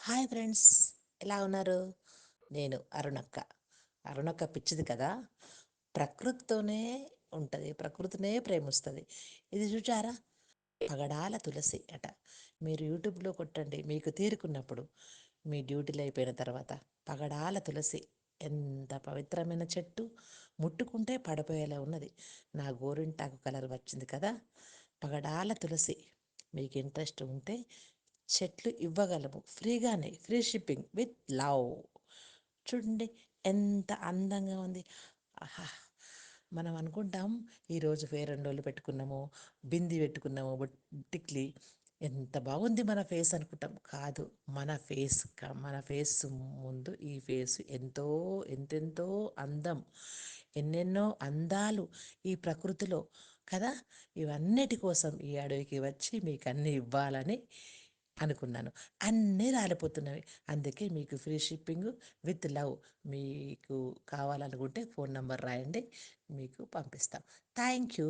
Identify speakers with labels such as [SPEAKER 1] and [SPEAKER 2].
[SPEAKER 1] Hi friends, ఎలా ఉన్నారు? నేను అరుణక్క పిచ్చిది కదా. ప్రకృతితోనే ఉంటుంది, ప్రకృతినే ప్రేమిస్తుంది. ఇది చూచారా? పగడాల తులసి అట. మీరు యూట్యూబ్లో కొట్టండి మీకు తీరుకున్నప్పుడు, మీ డ్యూటీలు అయిపోయిన తర్వాత. పగడాల తులసి ఎంత పవిత్రమైన చెట్టు, ముట్టుకుంటే పడిపోయేలా ఉన్నది. నా గోరింటాకు కలర్ వచ్చింది కదా. పగడాల తులసి మీకు ఇంట్రెస్ట్ ఉంటే చెట్లు ఇవ్వగలము ఫ్రీగానే, ఫ్రీ షిప్పింగ్ విత్ లవ్. చూడండి ఎంత అందంగా ఉంది. ఆహా! మనం అనుకుంటాం ఈరోజు ఫేర్ అండ్ లవ్లీ పెట్టుకున్నాము, బింది పెట్టుకున్నాము, టిక్లీ ఎంత బాగుంది మన ఫేస్ అనుకుంటాం. కాదు, మన ఫేస్ ముందు ఈ ఫేస్ ఎంతెంతో అందం, ఎన్నెన్నో అందాలు ఈ ప్రకృతిలో కదా. ఇవన్నిటి కోసం ఈ అడవికి వచ్చి మీకు అన్నీ ఇవ్వాలని అనుకున్నాను. అన్నీ రాలిపోతున్నవి. అందుకే మీకు ఫ్రీ షిప్పింగ్ విత్ లవ్. మీకు కావాలనుకుంటే ఫోన్ నంబర్ రాయండి, మీకు పంపిస్తాం. Thank you.